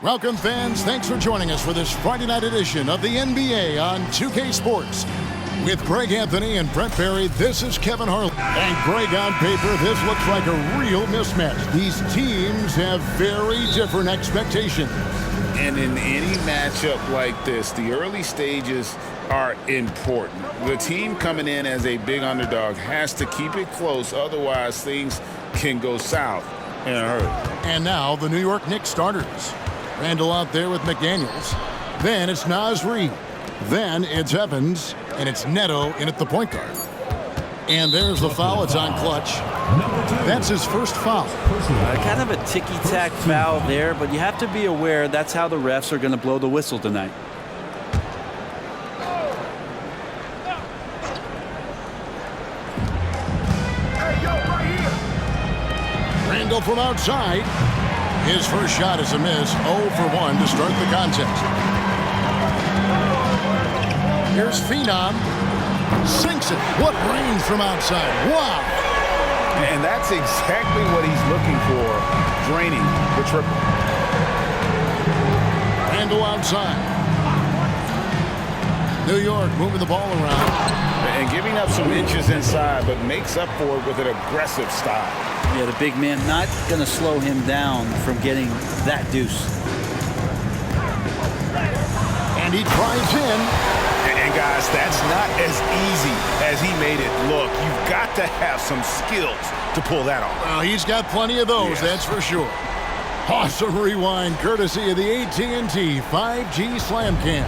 Welcome, fans. Thanks for joining us for this Friday night edition of the NBA on 2K Sports. With Greg Anthony and Brent Barry, this is Kevin Harlan. And Greg, on paper, this looks like a real mismatch. These teams have very different expectations. And in any matchup like this, the early stages are important. The team coming in as a big underdog has to keep it close, otherwise things can go south in a hurry. And now the New York Knicks starters. Randall out there with McDaniels. Then it's Naz Reid. Then it's Evans. And it's Neto in at the point guard. And there's the foul. It's on Clutch. That's his first foul. Kind of a ticky-tack foul there, but you have to be aware that's how the refs are going to blow the whistle tonight. Randall from outside. His first shot is a miss. 0 for 1 to start the contest. Here's Phenom. Sinks it. What range from outside. Wow. And that's exactly what he's looking for. Draining the triple. Randall outside. New York moving the ball around. And giving up some inches inside, but makes up for it with an aggressive style. Yeah, the big man not going to slow him down from getting that deuce. And he drives in. And guys, that's not as easy as he made it look. You've got to have some skills to pull that off. Well, he's got plenty of those, that's for sure. Awesome rewind, courtesy of the AT&T 5G Slam Cam.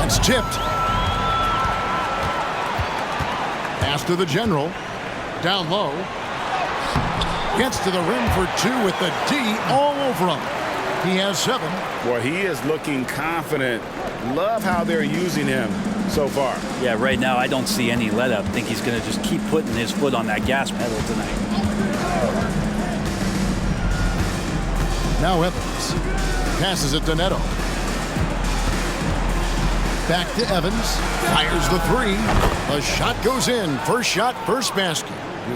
It's tipped. Pass to the general. Down low. Gets to the rim for 2 with the D all over him. He has 7. Well, he is looking confident. Love how they're using him so far. Yeah, right now I don't see any let up. I think he's going to just keep putting his foot on that gas pedal tonight. Now Evans. Passes it to Neto. Back to Evans. Fires the 3. A shot goes in. First shot, first basket.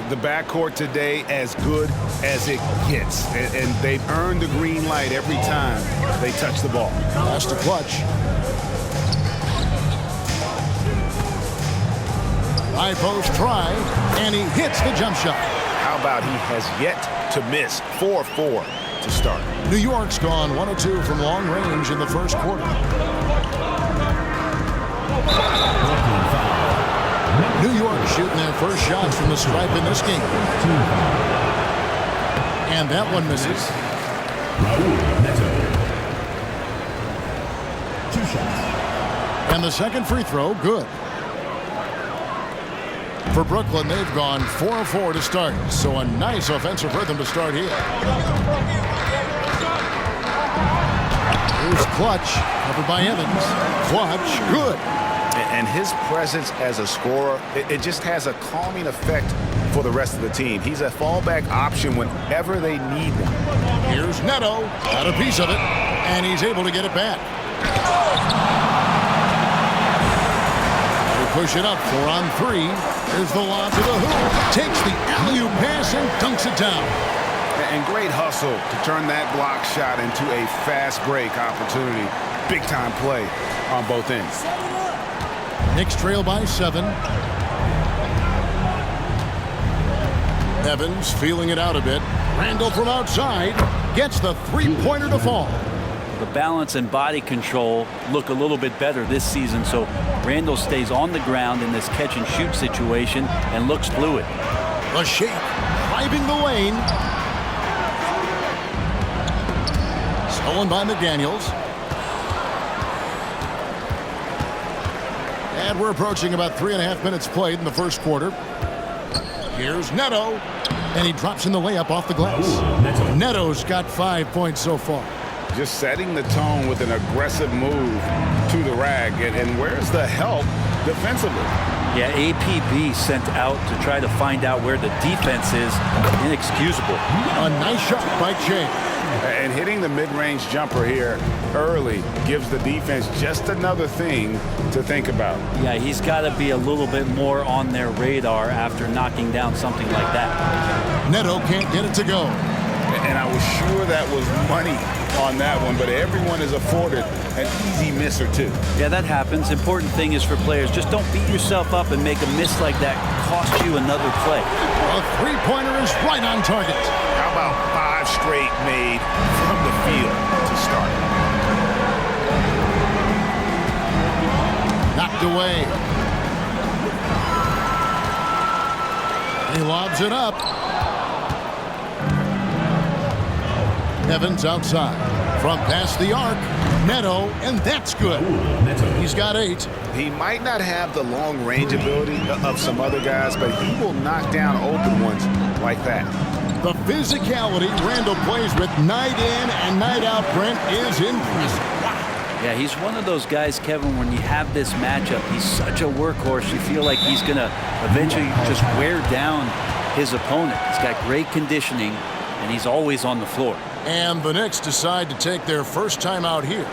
The backcourt today as good as it gets. And they've earned the green light every time they touch the ball. Pass to Clutch. High post try, and he hits the jump shot. How about he has yet to miss? 4-4 to start. New York's gone 1 of 2 from long range in the first quarter. New York shooting their first shots from the stripe in this game. And that one misses. And the second free throw, good. For Brooklyn, they've gone 4 of 4 to start. So a nice offensive rhythm to start here. Here's Clutch, covered by Evans. Clutch, good. And his presence as a scorer, it just has a calming effect for the rest of the team. He's a fallback option whenever they need him. Here's Neto, got a piece of it, and he's able to get it back. They push it up, 4 on 3. Here's the lob to the hoop. Takes the alley-oop pass and dunks it down. And great hustle to turn that block shot into a fast break opportunity. Big-time play on both ends. Knicks trail by 7. Evans feeling it out a bit. Randall from outside gets the 3-pointer to fall. The balance and body control look a little bit better this season, so Randall stays on the ground in this catch-and-shoot situation and looks fluid. The shake, driving the lane. Stolen by McDaniels. And we're approaching about 3.5 minutes played in the first quarter. Here's Neto, and he drops in the layup off the glass. Neto's got 5 points so far. Just setting the tone with an aggressive move to the rag. And where's the help defensively? Yeah, APB sent out to try to find out where the defense is. Inexcusable. A nice shot by Che. And hitting the mid-range jumper here early gives the defense just another thing to think about. Yeah, he's got to be a little bit more on their radar after knocking down something like that. Neto can't get it to go. And I was sure that was money on that one, but everyone is afforded an easy miss or two. Yeah, that happens. Important thing is for players, just don't beat yourself up and make a miss like that cost you another play. A three-pointer is right on target. How about 5 straight made from the field to start? Knocked away. He lobs it up. Evans outside. From past the arc. Neto, and that's good. He's got 8. He might not have the long-range ability of some other guys, but he will knock down open ones like that. The physicality Randall plays with night in and night out, Brent, is impressive. Yeah, he's one of those guys, Kevin, when you have this matchup, he's such a workhorse. You feel like he's going to eventually just wear down his opponent. He's got great conditioning, and he's always on the floor. And the Knicks decide to take their first time out here.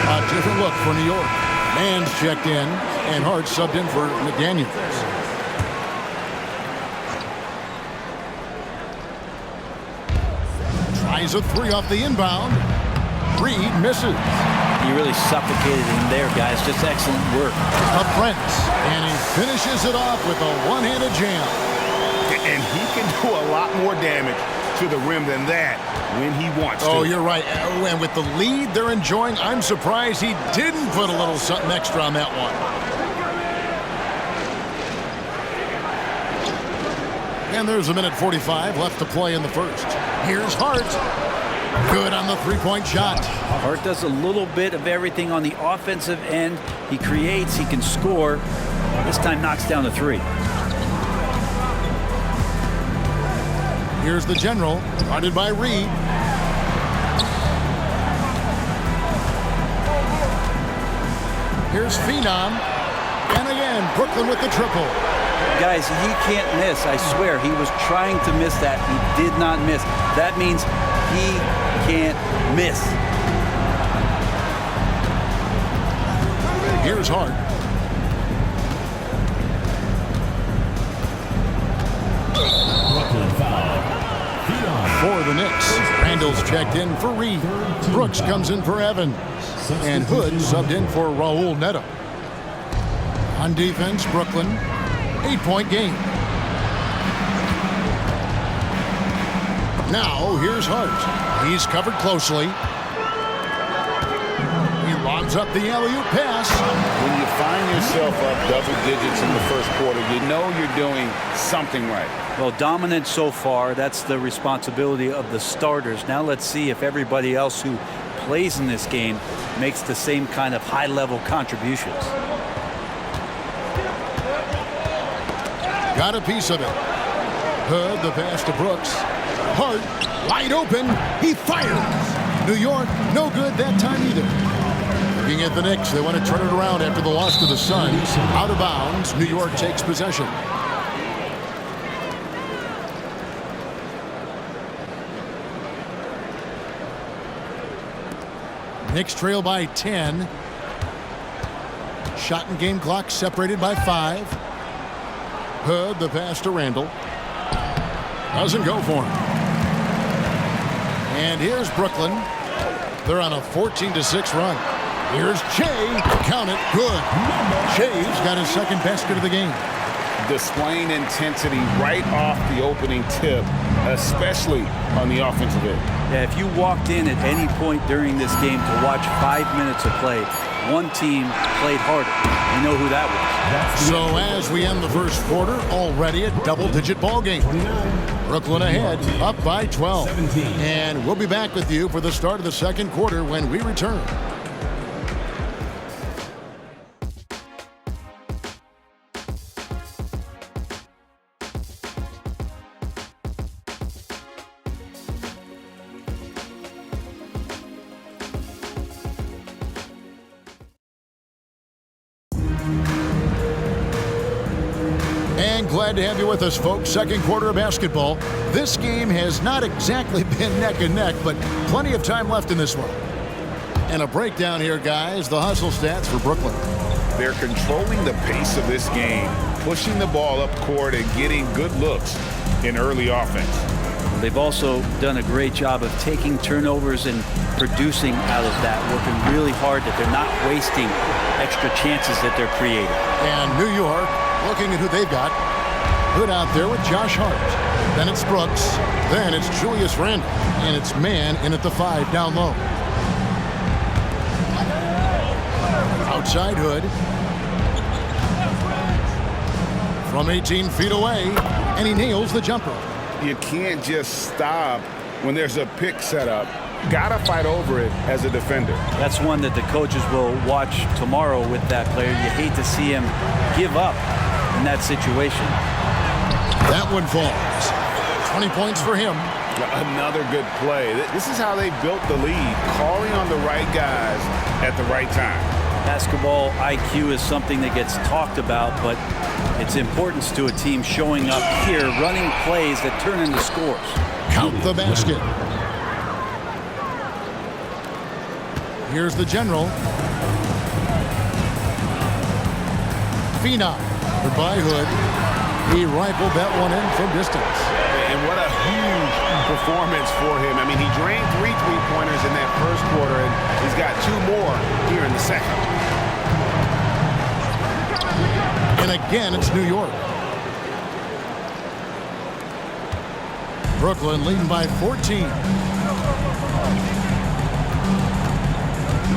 A different look for New York. Mann's checked in, and Hart subbed in for McDaniels. Tries a 3 off the inbound. Reed misses. He really suffocated him there, guys. Just excellent work. Up Brent, and he finishes it off with a one-handed jam. And he can do a lot more damage to the rim than that when he wants to. Oh, you're right. And with the lead they're enjoying, I'm surprised he didn't put a little something extra on that one. And there's 1:45 left to play in the first. Here's Hart. Good on the three-point shot. Hart does a little bit of everything on the offensive end. He creates, he can score. This time knocks down the 3. Here's the general, guarded by Reed. Here's Phenom. And again, Brooklyn with the triple. Guys, he can't miss. I swear, he was trying to miss that. He did not miss. That means he can't miss. Here's Hart. For the Knicks, Randall's checked in for Reed. Brooks comes in for Evans. And Hood subbed in for Raul Neto. On defense, Brooklyn, 8-point game. Now, here's Hart. He's covered closely. He lobs up the alley-oop pass. When you find yourself up double digits in the first quarter, you know you're doing something right. Well, dominant so far. That's the responsibility of the starters. Now let's see if everybody else who plays in this game makes the same kind of high-level contributions. Got a piece of it. Hood, the pass to Brooks. Hart, wide open. He fires. New York, no good that time either. Looking at the Knicks, they want to turn it around after the loss to the Suns. Out of bounds, New York takes possession. Knicks trail by 10. Shot and game clock separated by 5. Hood, the pass to Randall. Doesn't go for him. And here's Brooklyn. They're on a 14-6 run. Here's Shea. Count it. Good. Shea's got his second basket of the game. Displaying intensity right off the opening tip, especially on the offensive end. Yeah, if you walked in at any point during this game to watch 5 minutes of play, one team played harder. You know who that was. So as we end the first quarter, already a double-digit ball game. Brooklyn ahead, up by 12. And we'll be back with you for the start of the second quarter when we return. And glad to have you with us, folks. Second quarter of basketball. This game has not exactly been neck and neck, but plenty of time left in this one. And a breakdown here, guys. The hustle stats for Brooklyn. They're controlling the pace of this game, pushing the ball up court and getting good looks in early offense. They've also done a great job of taking turnovers and producing out of that, working really hard that they're not wasting extra chances that they're creating. And New York, looking at who they've got. Hood out there with Josh Hart. Then it's Brooks. Then it's Julius Randle. And it's man in at the 5 down low. Outside Hood. From 18 feet away. And he nails the jumper. You can't just stop when there's a pick set up. Gotta fight over it as a defender. That's one that the coaches will watch tomorrow with that player. You hate to see him give up in that situation. That one falls. 20 points for him. Another good play. This is how they built the lead, calling on the right guys at the right time. Basketball IQ is something that gets talked about, but its importance to a team showing up here, running plays that turn into scores. Count the basket. Here's the general. Phenom. Goodbye, Hood. He rifled that one in from distance. And what a huge performance for him. I mean, he drained 3 3-pointers in that first quarter, and he's got 2 more here in the second. And again, it's New York. Brooklyn leading by 14.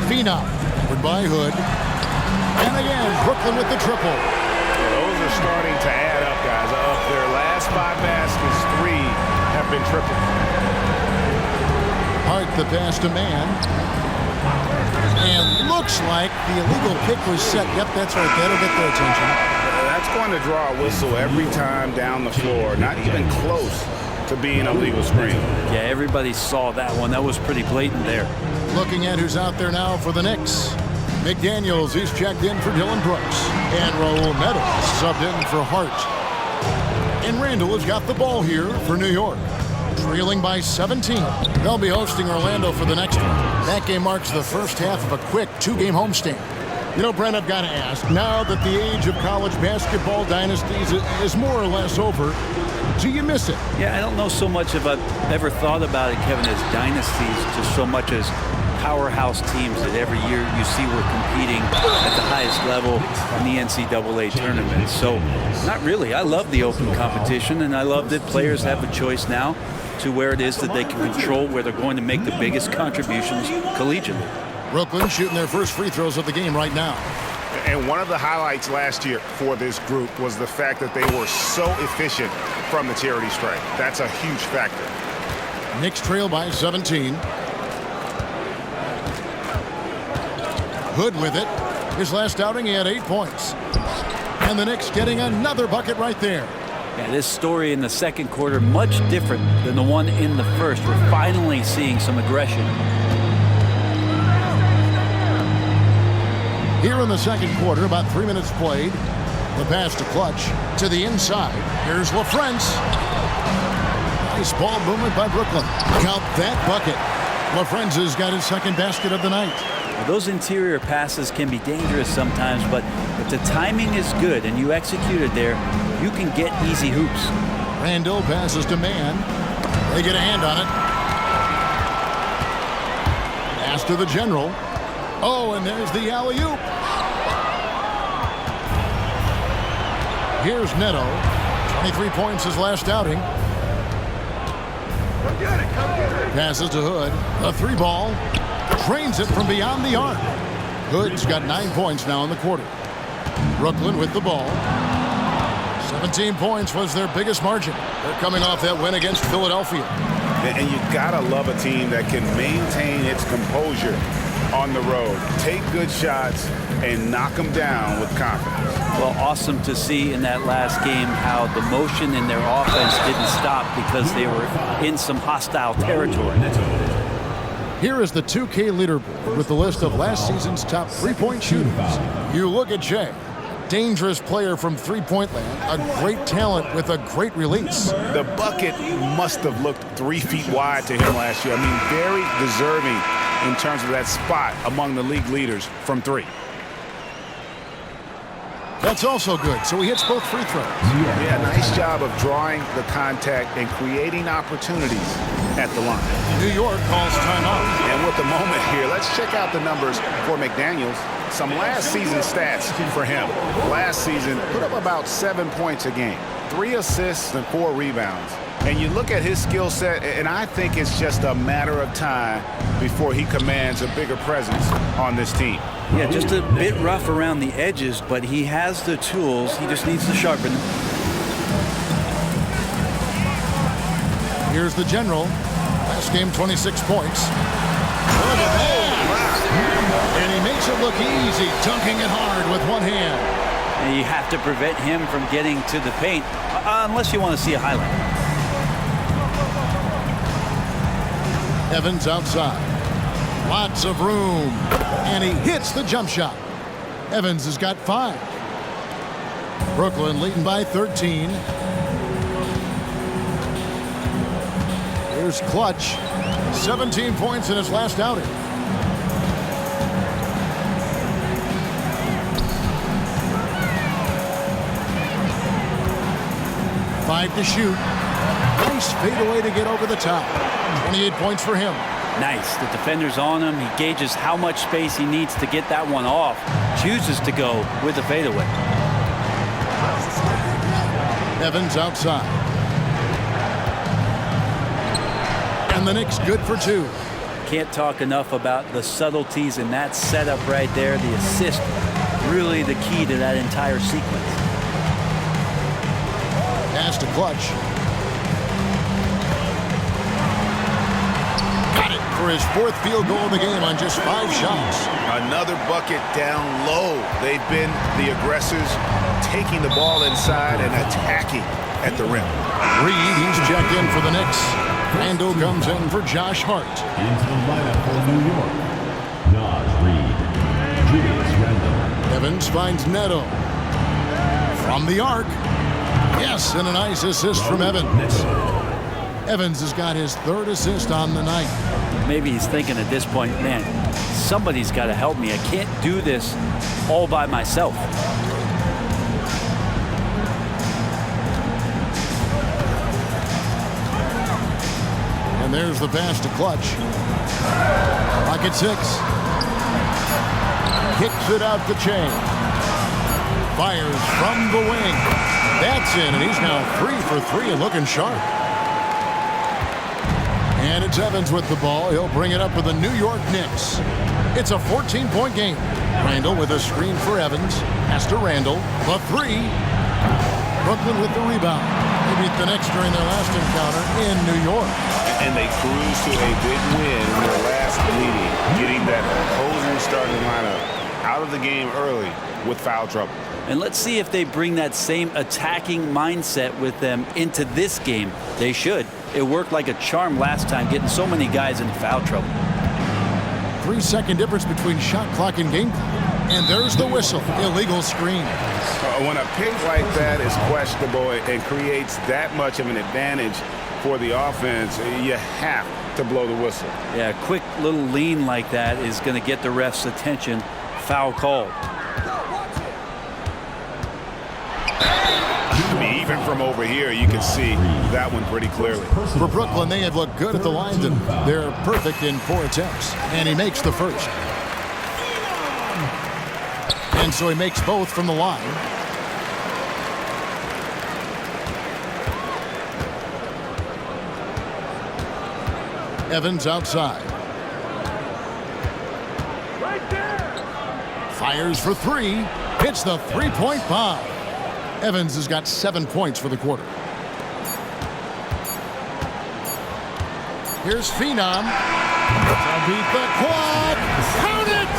Phenom. Goodbye, Hood. And again, Brooklyn with the triple. Those are starting to add up, guys. Of their last 5 baskets, 3 have been tripled. Hart the pass to man. And looks like the illegal pick was set. Yep, that's right. That'll get their attention. That's going to draw a whistle every time down the floor. Not even close to being a legal screen. Yeah, everybody saw that one. That was pretty blatant there. Looking at who's out there now for the Knicks. McDaniels, he's checked in for Dylan Brooks. And Raul Neto subbed in for Hart. And Randle has got the ball here for New York. Trailing by 17. They'll be hosting Orlando for the next one. That game marks the first half of a quick 2-game homestand. You know, Brent, I've got to ask, now that the age of college basketball dynasties is more or less over, do you miss it? Yeah, I don't know so much if I've ever thought about it, Kevin, as dynasties, just so much as powerhouse teams that every year you see we're competing at the highest level in the NCAA tournament. So, not really. I love the open competition, and I love that players have a choice now to where it is that they can control where they're going to make the biggest contributions collegiately. Brooklyn shooting their first free throws of the game right now. And one of the highlights last year for this group was the fact that they were so efficient from the charity stripe. That's a huge factor. Knicks trail by 17. Hood with it. His last outing, he had 8 points. And the Knicks getting another bucket right there. Yeah, this story in the second quarter, much different than the one in the first. We're finally seeing some aggression. Here in the second quarter, about 3 minutes played. The pass to Clutch to the inside. Here's LaFrentz. Nice ball movement by Brooklyn. Count that bucket. LaFrentz has got his second basket of the night. Well, those interior passes can be dangerous sometimes, but if the timing is good and you execute it there, you can get easy hoops. Randle passes to man. They get a hand on it. Pass to the general. Oh, and there's the alley-oop. Here's Neto. 23 points his last outing. Passes to Hood. A 3-ball. Drains it from beyond the arc. Hood's got 9 points now in the quarter. Brooklyn with the ball. 17 points was their biggest margin. They're coming off that win against Philadelphia. And you gotta love a team that can maintain its composure on the road. Take good shots and knock them down with confidence. Well, awesome to see in that last game how the motion in their offense didn't stop because they were in some hostile territory. Here is the 2K leaderboard with the list of last season's top three-point shooters. You look at Jay. Dangerous player from three-point land, a great talent with a great release. The bucket must have looked 3 feet wide to him last year. I mean, very deserving in terms of that spot among the league leaders from 3. That's also good, so he hits both free throws. Yeah, nice job of drawing the contact and creating opportunities at the line. New York calls timeout. And with the moment here, let's check out the numbers for McDaniels. Some last season stats for him. Last season, put up about 7 points a game, 3 assists and 4 rebounds. And you look at his skill set, and I think it's just a matter of time before he commands a bigger presence on this team. Yeah, just a bit rough around the edges, but he has the tools. He just needs to sharpen them. Here's the general. Last game, 26 points. Look at that! And he makes it look easy, dunking it hard with one hand. And you have to prevent him from getting to the paint, unless you want to see a highlight. Evans outside. Lots of room. And he hits the jump shot. Evans has got 5. Brooklyn leading by 13. Here's Clutch. 17 points in his last outing. Five to shoot. Nice fadeaway to get over the top. 28 points for him. Nice. The defender's on him. He gauges how much space he needs to get that one off. Chooses to go with the fadeaway. Evans outside. And the Knicks good for 2. Can't talk enough about the subtleties in that setup right there. The assist, really the key to that entire sequence. Pass to Clutch. Got it for his 4th field goal of the game on just 5 shots. Another bucket down low. They've been the aggressors, taking the ball inside and attacking at the rim. Reed, he's checked in for the Knicks. Randall comes in for Josh Hart. Into the lineup for New York, Naz Reid, Julius Randle. Evans finds Neto. From the arc. Yes, and a nice assist from Evans. Evans has got his 3rd assist on the night. Maybe he's thinking at this point, man, somebody's got to help me. I can't do this all by myself. And there's the pass to Clutch. Pocket 6. Kicks it out the chain. Fires from the wing. That's in, and he's now 3 for 3 and looking sharp. And it's Evans with the ball. He'll bring it up for the New York Knicks. It's a 14-point game. Randall with a screen for Evans. Pass to Randall. The 3. Brooklyn with the rebound. They beat the Knicks during their last encounter in New York. And they cruise to a big win in their last meeting, getting that opposing starting lineup out of the game early with foul trouble. And let's see if they bring that same attacking mindset with them into this game. They should. It worked like a charm last time, getting so many guys in foul trouble. 3-second difference between shot clock and game clock. And there's the whistle. Illegal screen. When a pick like that is questionable and creates that much of an advantage for the offense, you have to blow the whistle. Yeah, a quick little lean like that is going to get the ref's attention. Foul called. Even from over here, you can see that one pretty clearly. For Brooklyn, they have looked good at the line, and they're perfect in 4 attempts. And he makes the first. And so he makes both from the line. Evans outside. Fires for 3. Hits the 3-point bomb. Evans has got 7 points for the quarter. Here's Phenom. To beat the quad. Count it!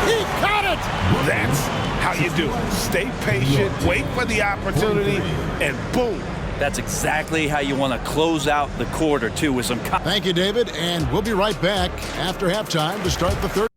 He caught it! That's how you do it. Stay patient, wait for the opportunity, and boom. That's exactly how you want to close out the quarter, too, with some... Thank you, David, and we'll be right back after halftime to start the third.